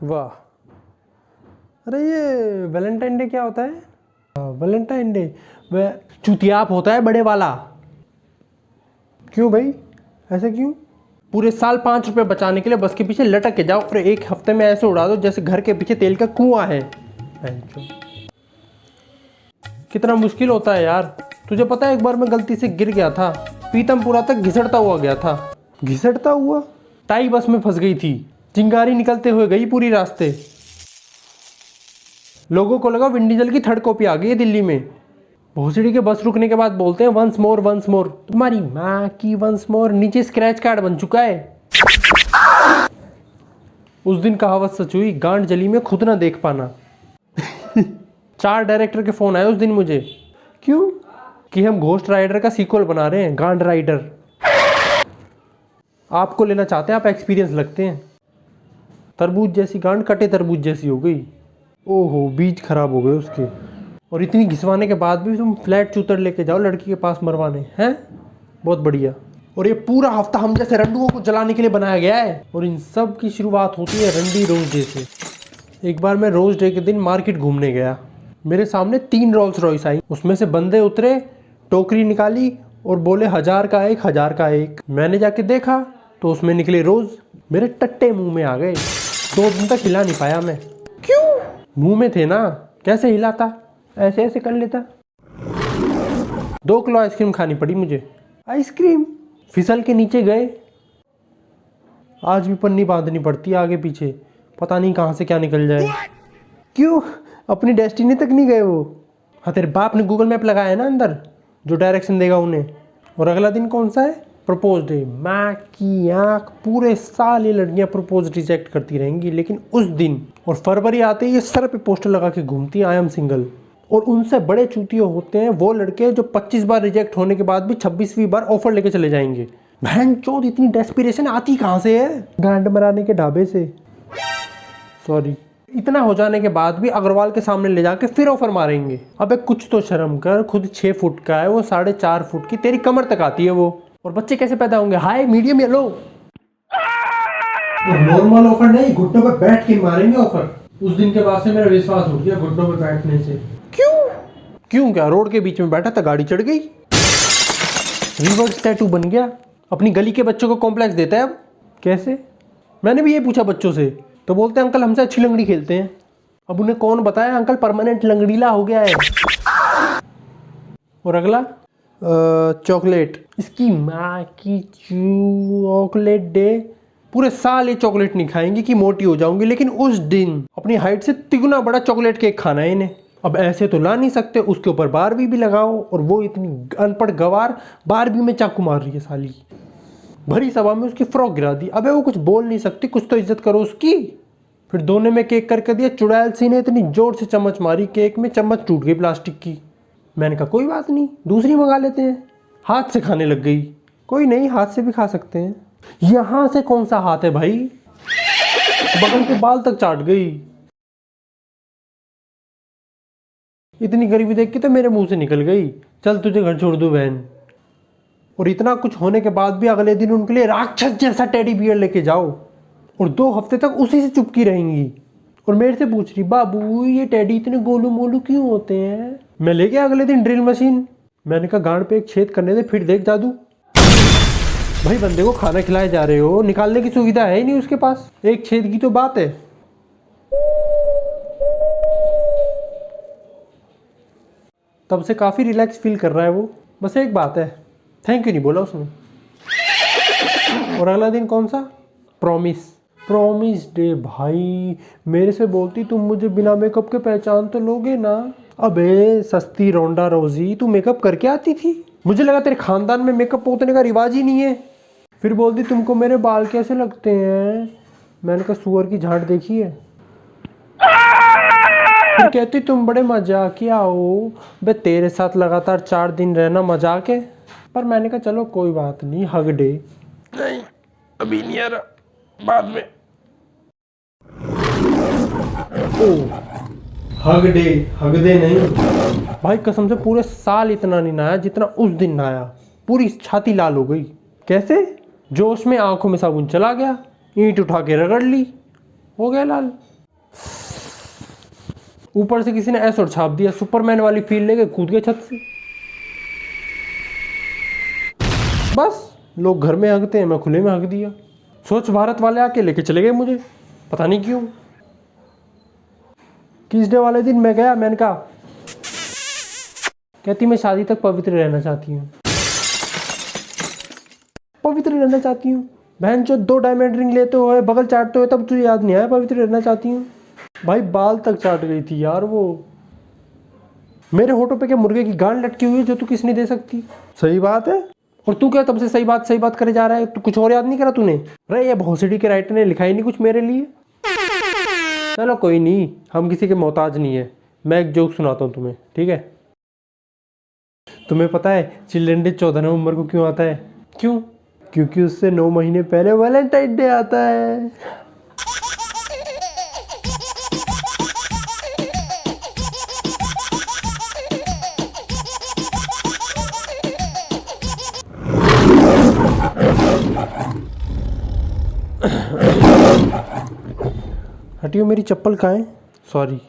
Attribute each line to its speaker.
Speaker 1: वाह। अरे ये वैलेंटाइन डे क्या होता है? वैलेंटाइन डे वह चुतियाप होता है बड़े वाला। क्यों भाई, ऐसे क्यों? पूरे साल 5 रुपए बचाने के लिए बस के पीछे लटक के जाओ और एक हफ्ते में ऐसे उड़ा दो जैसे घर के पीछे तेल का कुआं है। कितना मुश्किल होता है यार। तुझे पता है एक बार मैं गलती से गिर गया था, पीतमपुरा तक घिसटता हुआ गया था। घिसटता हुआ? टाई बस में फंस गई थी, चिंगारी निकलते हुए गई पूरी रास्ते। लोगों को लगा विंड डीजल की 3rd कॉपी आ गई है दिल्ली में। भोसड़ी के बस रुकने के बाद बोलते हैं वंस मोर वंस मोर। तुम्हारी माँ की वंस मोर, नीचे स्क्रैच कार्ड बन चुका है। उस दिन कहावत सच हुई, गांड जली में खुद ना देख पाना। 4 डायरेक्टर के फोन आए उस दिन मुझे। क्यों? कि हम घोस्ट राइडर का सीक्वल बना रहे हैं, गांड राइडर। आपको लेना चाहते हैं, आप एक्सपीरियंस लगते हैं। तरबूज जैसी गांड कटे तरबूज जैसी हो गई। ओहो, बीज खराब हो गए उसके। और इतनी घिसवाने के बाद भी तुम फ्लैट चूतर लेके जाओ लड़की के पास मरवाने हैं। बहुत बढ़िया। और ये पूरा हफ्ता हम जैसे रंडुओं को जलाने के लिए बनाया गया है। और इन सब की शुरुआत होती है रंडी रोज डे से। एक बार मैं रोज डे के दिन मार्केट घूमने गया। मेरे सामने 3 रोल्स रॉयस आई। उसमें से बंदे उतरे, टोकरी निकाली और बोले 1000 का एक, 1000 का एक। मैंने जाके देखा तो उसमें निकले रोज। मेरे टट्टे मुंह में आ गए। 2 दिन तक हिला नहीं पाया मैं। क्यों? मुंह में थे ना, कैसे हिलाता? ऐसे ऐसे कर लेता। 2 किलो आइसक्रीम खानी पड़ी मुझे। आइसक्रीम? फिसल के नीचे गए। आज भी पन्नी बांधनी पड़ती आगे पीछे, पता नहीं कहाँ से क्या निकल जाए। क्यों? अपनी डेस्टिनी तक नहीं गए वो? हाँ, तेरे बाप ने गूगल मैप लगाया है ना अंदर, जो डायरेक्शन देगा उन्हें। और अगला दिन कौन सा है? Propose day. माँ की आँख, पूरे साल ये लड़कियाँ प्रपोज रिजेक्ट करती रहेंगी, लेकिन उस दिन और फरवरी आते ही ये सर पे पोस्टर लगा के घूमती है, आई एम सिंगल। और उनसे बड़े चूतिए होते हैं वो लड़के जो 25 बार रिजेक्ट होने के बाद भी 26वीं बार ऑफर लेके चले जाएंगे। बहन चोद, इतनी डेस्पिरेशन आती कहाँ से है? गांड मराने के ढाबे से। सॉरी। इतना हो जाने के बाद भी अग्रवाल के सामने ले जाके फिर ऑफर मारेंगे। अबे कुछ तो शर्म कर, खुद 6 फुट का है वो, 4.5 फुट की तेरी कमर तक आती है वो। और बच्चे कैसे पैदा होंगे? हाई, मीडियम या लो? नॉर्मल ऑफर नहीं, घुटनों पे बैठ के मारेंगे ऑफर। उस दिन के बाद से मेरा विश्वास उठ गया घुटनों पे बैठने से। क्यों? क्यों क्या? रोड के बीच में बैठा था, गाड़ी चढ़ गई। रिवर्स टैटू बन गया। अपनी गली के बच्चों को कॉम्प्लेक्स देता है अब। कैसे? मैंने भी ये पूछा बच्चों से, तो बोलते हैं अंकल हमसे अच्छी लंगड़ी खेलते हैं। अब उन्हें कौन बताया अंकल परमानेंट लंगड़ीला हो गया है। और अगला चॉकलेट। इसकी माँ की चॉकलेट डे। पूरे साल ये चॉकलेट नहीं खाएंगी कि मोटी हो जाऊंगी, लेकिन उस दिन अपनी हाइट से 3 बड़ा चॉकलेट केक खाना है इन्हें। अब ऐसे तो ला नहीं सकते, उसके ऊपर बारबी भी लगाओ। और वो इतनी अनपढ़ गवार बारबी में चाकू मार रही है साली। भरी सभा में उसकी फ्रॉक गिरा दी। अबे वो कुछ बोल नहीं सकती, कुछ तो इज्जत करो उसकी। फिर दोनों में केक करके दिया। चुड़ैल सी ने इतनी जोर से चम्मच मारी केक में, चम्मच टूट गई प्लास्टिक की। मैंने कहा कोई बात नहीं, दूसरी मंगा लेते हैं। हाथ से खाने लग गई। कोई नहीं, हाथ से भी खा सकते हैं। यहां से कौन सा हाथ है भाई? बगल के बाल तक चाट गई। इतनी गरीबी देख के तो मेरे मुंह से निकल गई, चल तुझे घर छोड़ दूं बहन। और इतना कुछ होने के बाद भी अगले दिन उनके लिए राक्षस जैसा टेडी बियर लेके जाओ। और 2 हफ्ते तक उसी से चुपकी रहेंगी। और मेरे से पूछ रही, बाबू ये टेडी इतने गोलू मोलू क्यों होते हैं? मैं ले गया अगले दिन ड्रिल मशीन। मैंने कहा गांड पे एक छेद करने दे, फिर देख जादू। भाई बंदे को खाना खिलाए जा रहे हो, निकालने की सुविधा है ही नहीं उसके पास। एक छेद की तो बात है। तब से काफी रिलैक्स फील कर रहा है वो। बस एक बात है, थैंक यू नहीं बोला उसने। और अगला दिन कौन सा? प्रॉमिस। Promise day. भाई मेरे से बोलती तुम मुझे बिना मेकअप के पहचान तो लोगे ना। अबे सस्ती रोंडा रोजी, तू मेकअप करके आती थी? मुझे लगा तेरे खानदान में मेकअप पोतने का रिवाज ही नहीं है। फिर बोलती तुमको मेरे बाल कैसे लगते हैं? मैंने कहा सुअर की झाड़ देखी है। फिर कहती तुम बड़े मजाकिया हो। बे तेरे साथ लगातार 4 दिन रहना मजाक है। पर मैंने कहा चलो कोई बात नहीं, हग डे। नहीं अभी नहीं आ रहा, बाद में। ओ हग डे, हग दे नहीं भाई, कसम से पूरे साल इतना नहीं नहाया जितना उस दिन नहाया। पूरी छाती लाल हो गई। कैसे? जोश में आंखों में साबुन चला गया, ईंट उठा के रगड़ ली, हो गया लाल। ऊपर से किसी ने ऐसा और छाप दिया, सुपरमैन वाली फील लेके कूद गए छत से। बस लोग घर में हकते हैं, मैं खुले में हक दिया। स्वच्छ भारत वाले आके लेके चले गए मुझे, पता नहीं क्यों। किस डे वाले दिन मैं गया, मैंने कहा, कहती मैं शादी तक पवित्र रहना चाहती हूँ। पवित्र रहना चाहती हूँ? बहन जो 2 डायमंड रिंग लेते हो, बगल चाटते हो, तब तुझे याद नहीं आया पवित्र रहना चाहती हूँ? भाई बाल तक चाट गई थी यार वो। मेरे होठों पे क्या मुर्गे की गांड लटकी हुई है जो तू किस नहीं दे सकती? सही बात है। और तू क्या तब से सही बात करे जा रहा है? तू कुछ और याद नहीं करा तूने? अरे ये भोसड़ी के राइटर ने लिखा ही नहीं कुछ मेरे लिए। चलो कोई नहीं, हम किसी के मोहताज नहीं है। मैं एक जोक सुनाता हूँ तुम्हें, ठीक है? तुम्हें पता है चिल्ड्रन डे 14 नवंबर को क्यों आता है? क्यों? क्योंकि उससे 9 महीने पहले वैलेंटाइन डे आता है। हटियो, मेरी चप्पल कहाँ है? सॉरी।